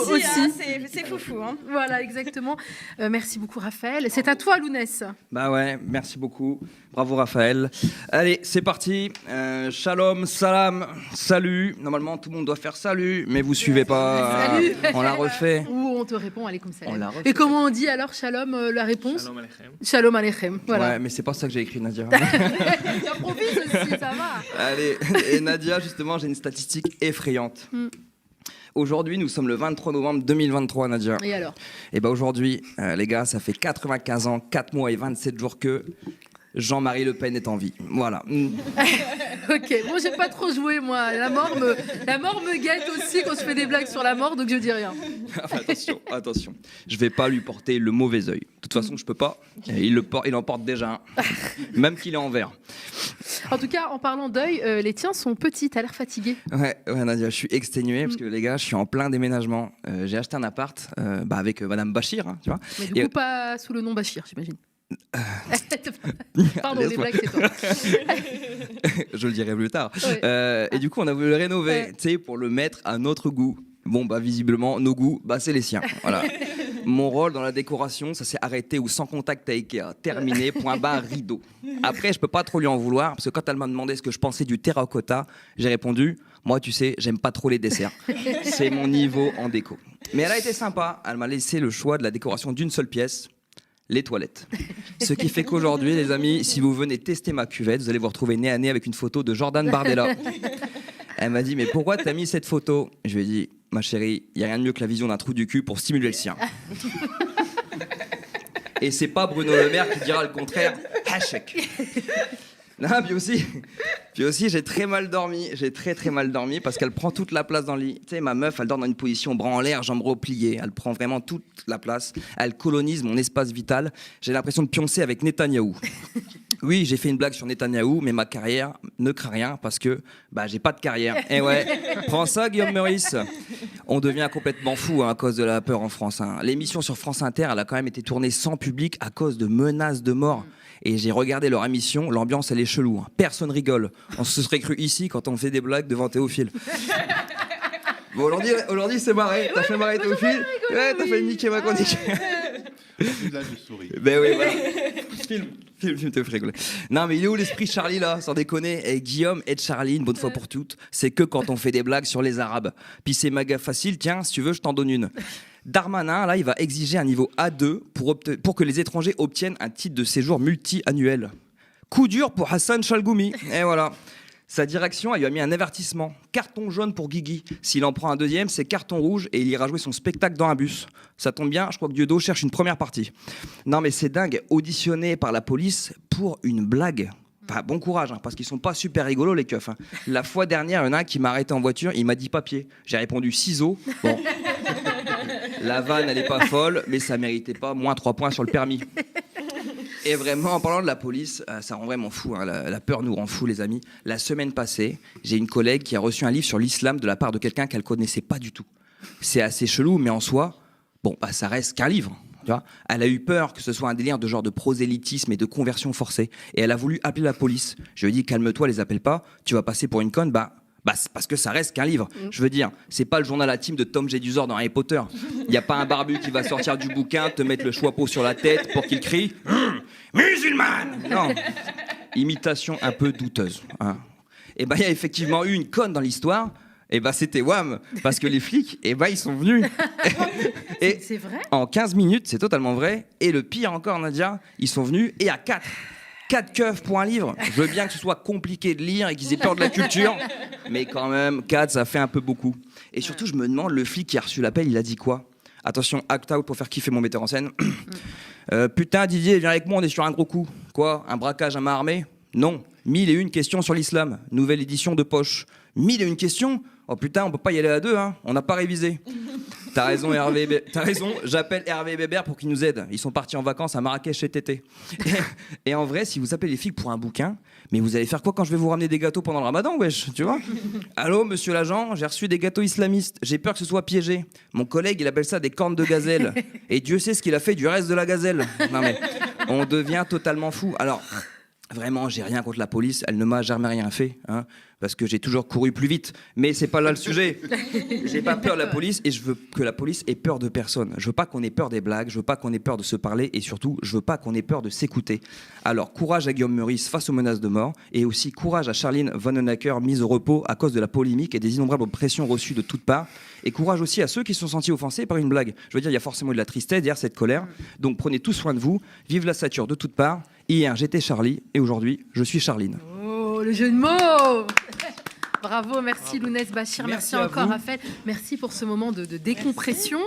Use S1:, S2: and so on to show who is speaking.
S1: aussi.
S2: Hein, c'est foufou. Hein.
S1: Voilà, exactement. Merci beaucoup, Raphaël. C'est à toi, Lounès.
S3: Bah ouais, merci beaucoup. Bravo, Raphaël. Allez, c'est parti. Shalom, salam, salut. Normalement, tout le monde doit faire salut, mais vous suivez pas.
S1: Salut.
S3: On l'a refait.
S1: Ou on te répond, allez, comme ça.
S3: On l'a refait.
S1: Et comment on dit alors, shalom, la réponse?
S4: Shalom Aleichem.
S1: Shalom Aleichem. Voilà.
S3: Ouais, mais c'est pas ça que j'ai écrit, Nadia.
S1: Tu improvises aussi, ça va.
S3: Allez, et Nadia, justement, j'ai une statistique effrayante. Aujourd'hui, nous sommes le 23 novembre 2023, Nadia.
S1: Et alors?
S3: Et ben aujourd'hui, les gars, ça fait 95 ans, 4 mois et 27 jours que Jean-Marie Le Pen est en vie. Voilà.
S1: Ok, bon, j'ai pas trop joué, moi. La mort me guette aussi quand je fais des blagues sur la mort, donc je dis rien.
S3: Attention. Je vais pas lui porter le mauvais œil. De toute façon, je peux pas. Il en porte déjà un. Même qu'il est en vert.
S1: En tout cas, en parlant d'œil, les tiens sont petits, t'as l'air fatigué.
S3: Ouais, Nadia, je suis exténué parce que les gars, je suis en plein déménagement. J'ai acheté un appart avec Madame Bachir, hein, tu vois.
S1: Mais du coup, pas sous le nom Bachir, j'imagine. Pardon, les blagues, c'est toi.
S3: Je le dirai plus tard.
S1: Ouais.
S3: Et du coup, on a voulu le rénover, tu sais, pour le mettre à notre goût. Bon, bah visiblement, nos goûts, bah c'est les siens. Voilà. Mon rôle dans la décoration, ça s'est arrêté ou sans contact à Ikea. Terminé, point barre, rideau. Après, je peux pas trop lui en vouloir, parce que quand elle m'a demandé ce que je pensais du terracotta, j'ai répondu, moi, tu sais, j'aime pas trop les desserts. C'est mon niveau en déco. Mais elle a été sympa, elle m'a laissé le choix de la décoration d'une seule pièce. Les toilettes. Ce qui fait qu'aujourd'hui, les amis, si vous venez tester ma cuvette, vous allez vous retrouver nez à nez avec une photo de Jordan Bardella. Elle m'a dit, mais pourquoi t'as mis cette photo? Je lui ai dit, ma chérie, il n'y a rien de mieux que la vision d'un trou du cul pour stimuler le sien. Et c'est pas Bruno Le Maire qui dira le contraire. Hachek. Non, puis aussi, j'ai très mal dormi. J'ai très mal dormi parce qu'elle prend toute la place dans le lit. Tu sais, ma meuf, elle dort dans une position bras en l'air, jambes repliées. Elle prend vraiment toute la place. Elle colonise mon espace vital. J'ai l'impression de pioncer avec Netanyahou. Oui, j'ai fait une blague sur Netanyahou, mais ma carrière ne craint rien parce que j'ai pas de carrière. Et ouais, prends ça, Guillaume Meurice. On devient complètement fou à cause de la peur en France. L'émission sur France Inter, elle a quand même été tournée sans public à cause de menaces de mort. Et j'ai regardé leur émission, l'ambiance elle est chelou. Personne rigole. On se serait cru ici quand on fait des blagues devant Théophile. Bon, aujourd'hui c'est marré. T'as fait marrer Théophile? Ouais, t'as fait niquer ma chronique.
S5: Là, je souris.
S3: Ben oui, voilà. Film te ferait rigoler. Non, mais il est où l'esprit Charlie là? Sans déconner. Et Guillaume et Charlie, une bonne fois pour toutes, c'est que quand on fait des blagues sur les Arabes. Puis c'est méga facile. Tiens, si tu veux, je t'en donne une. Darmanin, là, il va exiger un niveau A2 pour que les étrangers obtiennent un titre de séjour multi-annuel. Coup dur pour Hassan Chalgoumi. Et voilà. Sa direction, elle lui a mis un avertissement. Carton jaune pour Guigui. S'il en prend un deuxième, c'est carton rouge et il ira jouer son spectacle dans un bus. Ça tombe bien, je crois que Dieudo cherche une première partie. Non mais c'est dingue, auditionné par la police pour une blague. Enfin, bon courage, parce qu'ils sont pas super rigolos les keufs. La fois dernière, il y en a un qui m'a arrêté en voiture, il m'a dit papier. J'ai répondu ciseaux. Bon. La vanne, elle est pas folle, mais ça méritait pas moins 3 points sur le permis. Et vraiment, en parlant de la police, ça rend vraiment fou. La peur nous rend fous, les amis. La semaine passée, j'ai une collègue qui a reçu un livre sur l'islam de la part de quelqu'un qu'elle connaissait pas du tout. C'est assez chelou, mais en soi, ça reste qu'un livre. Tu vois, elle a eu peur que ce soit un délire de genre de prosélytisme et de conversion forcée. Et elle a voulu appeler la police. Je lui ai dit, calme-toi, les appelle pas. Tu vas passer pour une conne. C'est parce que ça reste qu'un livre. Je veux dire, c'est pas le journal intime de Tom Jedusor dans Harry Potter. Il y a pas un barbu qui va sortir du bouquin, te mettre le chapeau sur la tête pour qu'il crie musulmane. Non. Imitation un peu douteuse. Et il y a effectivement eu une conne dans l'histoire. Et c'était Wham, parce que les flics, ils sont venus. Et
S1: c'est vrai?
S3: En 15 minutes, c'est totalement vrai. Et le pire encore, Nadia, ils sont venus et à 4 keufs pour un livre. Je veux bien que ce soit compliqué de lire et qu'ils aient peur de la culture, mais quand même, 4, ça fait un peu beaucoup. Et surtout, je me demande, le flic qui a reçu l'appel, il a dit quoi? Attention, act out pour faire kiffer mon metteur en scène. Putain, Didier, viens avec moi, on est sur un gros coup. Quoi? Un braquage à main armée? Non. 1001 questions sur l'islam. Nouvelle édition de poche. 1001 questions? Oh putain, on peut pas y aller à 2, on n'a pas révisé. T'as raison, Hervé. T'as raison, j'appelle Hervé et Bébert pour qu'ils nous aident. Ils sont partis en vacances à Marrakech cet été. Et en vrai, si vous appelez les filles pour un bouquin, mais vous allez faire quoi quand je vais vous ramener des gâteaux pendant le ramadan, wesh, tu vois? Allô, monsieur l'agent, j'ai reçu des gâteaux islamistes. J'ai peur que ce soit piégé. Mon collègue, il appelle ça des cornes de gazelle. Et Dieu sait ce qu'il a fait du reste de la gazelle. Non mais, on devient totalement fou. Alors... Vraiment, j'ai rien contre la police, elle ne m'a jamais rien fait. parce que j'ai toujours couru plus vite. Mais c'est pas là le sujet. J'ai pas peur de la police et je veux que la police ait peur de personne. Je veux pas qu'on ait peur des blagues, je veux pas qu'on ait peur de se parler et surtout, je veux pas qu'on ait peur de s'écouter. Alors, courage à Guillaume Meurice face aux menaces de mort et aussi courage à Charline Vanhoenacker mise au repos à cause de la polémique et des innombrables pressions reçues de toutes parts. Et courage aussi à ceux qui se sont sentis offensés par une blague. Je veux dire, il y a forcément de la tristesse derrière cette colère. Donc prenez tout soin de vous. Vive la satire de toutes parts. Hier, j'étais Charlie et aujourd'hui, je suis Charline.
S1: Oh, le jeu de mots. Bravo, merci Lounès Bachir, merci
S3: à
S1: encore
S3: vous.
S1: Raphaël, merci pour ce moment de décompression.